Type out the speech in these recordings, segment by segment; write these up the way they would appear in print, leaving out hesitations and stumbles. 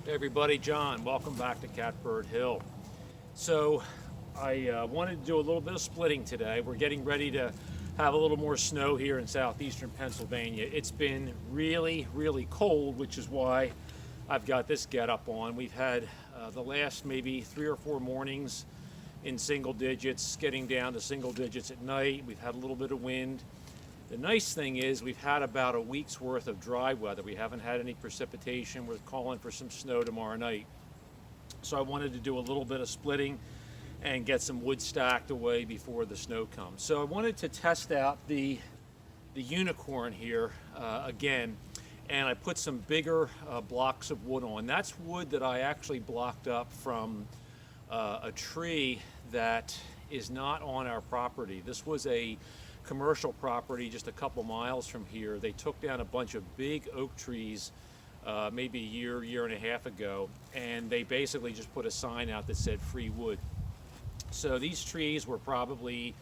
Hey everybody, John. Welcome back to Catbird Hill. So I wanted to do a little bit of splitting today. We're getting ready to have a little more snow here in southeastern Pennsylvania. It's been really, really cold, which is why I've got this getup on. We've had the last maybe 3 or 4 mornings in single digits, getting down to single digits at night. We've had a little bit of wind. The nice thing is we've had about a week's worth of dry weather. We haven't had any precipitation. We're calling for some snow tomorrow night. So I wanted to do a little bit of splitting and get some wood stacked away before the snow comes. So I wanted to test out the unicorn here again, and I put some bigger blocks of wood on. That's wood that I actually blocked up from a tree that is not on our property. This was a commercial property just a couple miles from here. They took down a bunch of big oak trees maybe a year and a half ago, and they basically just put a sign out that said free wood. So these trees were probably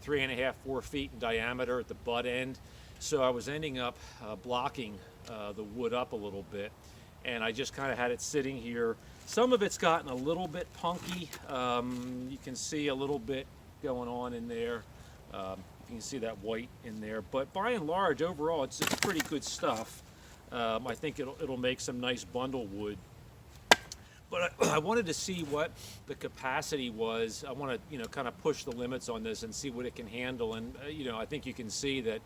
3.5, 4 feet in diameter at the butt end. So I was ending up blocking the wood up a little bit, and I just kind of had it sitting here. Some of it's gotten a little bit punky. You can see a little bit going on in there. You can see that white in there, but by and large, overall, it's pretty good stuff. I think it'll make some nice bundle wood. But I wanted to see what the capacity was. I want to, kind of push the limits on this and see what it can handle. And I think you can see that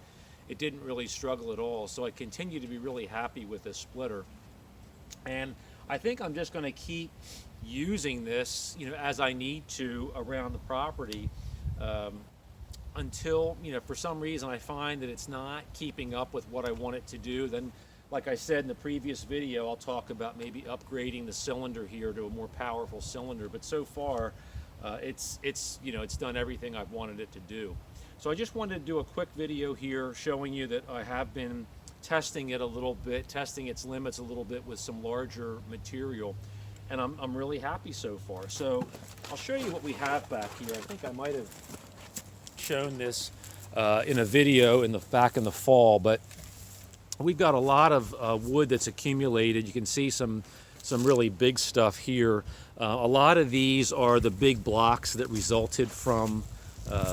it didn't really struggle at all. So I continue to be really happy with this splitter. And I think I'm just going to keep using this, as I need to around the property. Until for some reason I find that it's not keeping up with what I want it to do. Then, like I said in the previous video, I'll talk about maybe upgrading the cylinder here to a more powerful cylinder. But so far, it's done everything I've wanted it to do. So I just wanted to do a quick video here showing you that I have been testing it a little bit, testing its limits a little bit with some larger material, and I'm really happy so far. So I'll show you what we have back here. I think I might have shown this in a video back in the fall, but we've got a lot of wood that's accumulated. You can see some really big stuff here. A lot of these are the big blocks that resulted from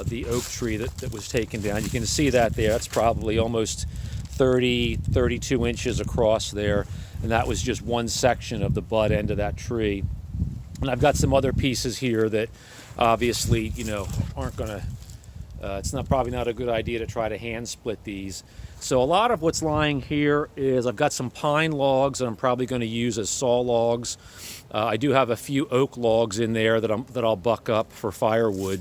the oak tree that was taken down. You can see that there. That's probably almost 32 inches across there, and that was just one section of the butt end of that tree. And I've got some other pieces here that obviously aren't going to it's probably not a good idea to try to hand split these. So a lot of what's lying here is I've got some pine logs that I'm probably going to use as saw logs. I do have a few oak logs in there that I'll buck up for firewood.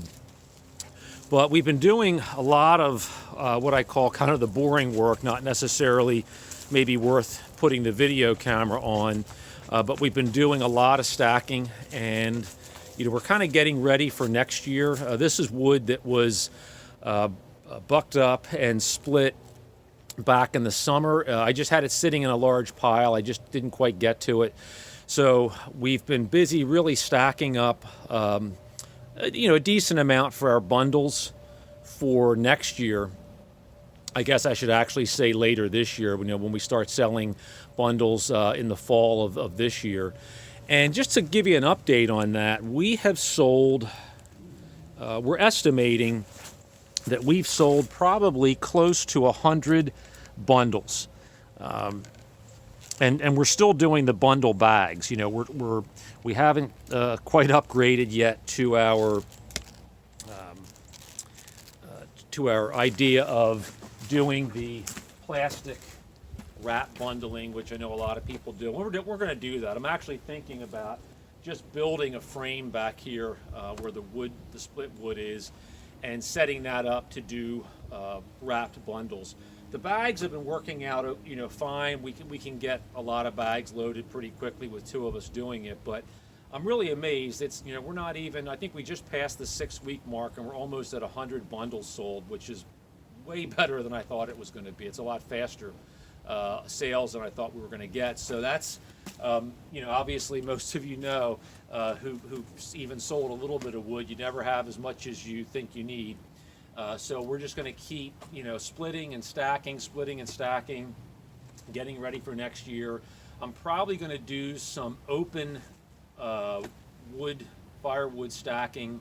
But we've been doing a lot of what I call kind of the boring work, not necessarily maybe worth putting the video camera on, but we've been doing a lot of stacking, and we're kind of getting ready for next year. This is wood that was bucked up and split back in the summer. I just had it sitting in a large pile. I just didn't quite get to it. So we've been busy really stacking up a decent amount for our bundles for next year. I guess I should actually say later this year, when we start selling bundles in the fall of this year. And just to give you an update on that, we have sold, we're estimating that we've sold probably close to 100 bundles. And we're still doing the bundle bags. We haven't quite upgraded yet to our idea of doing the plastic wrap bundling, which I know a lot of people do. We're going to do that. I'm actually thinking about just building a frame back here where the split wood is, and setting that up to do wrapped bundles. The bags have been working out, fine. We can get a lot of bags loaded pretty quickly with two of us doing it, but I'm really amazed. It's we're not even. I think we just passed the 6-week mark, and we're almost at 100 bundles sold, which is way better than I thought it was going to be. It's a lot faster sales than I thought we were going to get. So that's, obviously most of who've even sold a little bit of wood, you never have as much as you think you need. So we're just going to keep, splitting and stacking, getting ready for next year. I'm probably going to do some open wood, firewood stacking.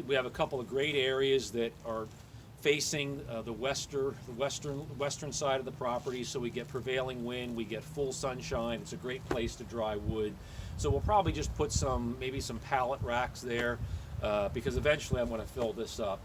We have a couple of great areas that are facing the western side of the property, so we get prevailing wind, we get full sunshine. It's a great place to dry wood. So we'll probably just put maybe some pallet racks there, because eventually I'm going to fill this up.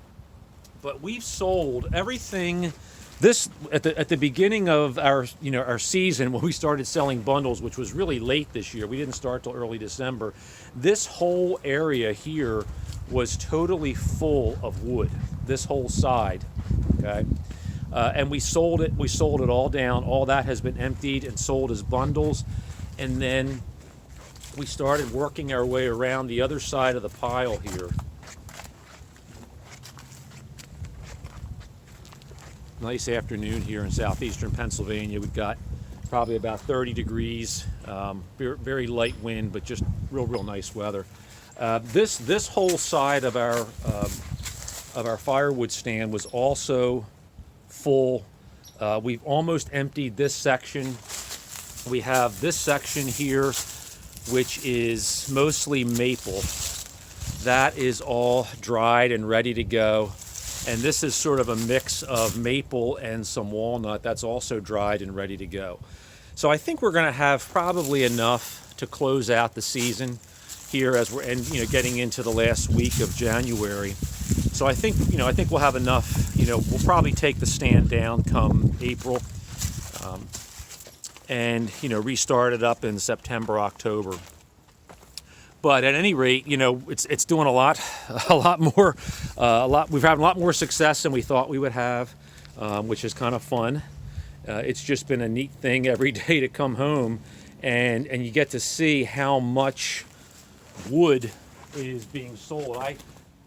But we've sold everything. This at the beginning of our season, when we started selling bundles, which was really late this year. We didn't start till early December. This whole area here was totally full of wood. This whole side, okay, and we sold it. We sold it all down. All that has been emptied and sold as bundles, and then we started working our way around the other side of the pile here. Nice afternoon here in southeastern Pennsylvania. We've got probably about 30 degrees, very light wind, but just real nice weather. This whole side of our firewood stand was also full. We've almost emptied this section. We have this section here, which is mostly maple. That is all dried and ready to go. And this is sort of a mix of maple and some walnut that's also dried and ready to go. So I think we're going to have probably enough to close out the season here as we're getting into the last week of January. So I think we'll have enough. We'll probably take the stand down come April, and restart it up in September, October. But at any rate, it's doing a lot more. We've had a lot more success than we thought we would have, which is kind of fun. It's just been a neat thing every day to come home, and you get to see how much wood is being sold.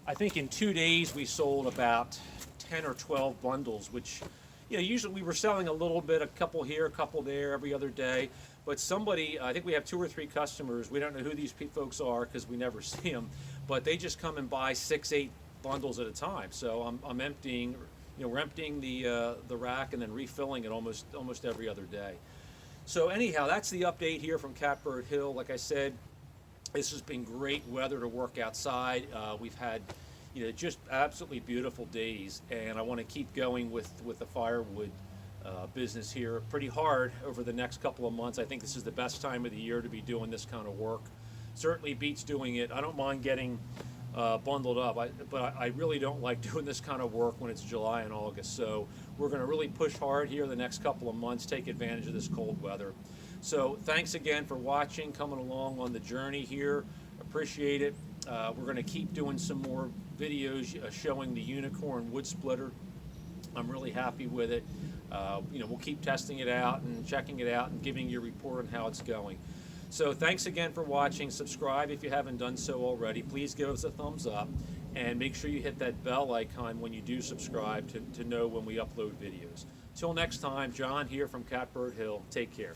I think in 2 days we sold about 10 or 12 bundles, which usually we were selling a little bit, a couple here, a couple there, every other day. But I think we have 2 or 3 customers. We don't know who these folks are because we never see them, but they just come and buy 6, 8 bundles at a time. So I'm emptying, we're emptying the rack and then refilling it almost every other day. So anyhow, that's the update here from Catbird Hill. Like I said, this has been great weather to work outside. We've had just absolutely beautiful days, and I want to keep going with the firewood business here pretty hard over the next couple of months. I think this is the best time of the year to be doing this kind of work. Certainly beats doing it. I don't mind getting bundled up, but I really don't like doing this kind of work when it's July and August. So we're going to really push hard here the next couple of months, take advantage of this cold weather. So thanks again for watching, coming along on the journey here. Appreciate it. We're going to keep doing some more videos showing the unicorn wood splitter. I'm really happy with it. We'll keep testing it out and checking it out and giving you a report on how it's going. So thanks again for watching. Subscribe if you haven't done so already. Please give us a thumbs up, and make sure you hit that bell icon when you do subscribe to know when we upload videos. Till next time, John here from Catbird Hill. Take care.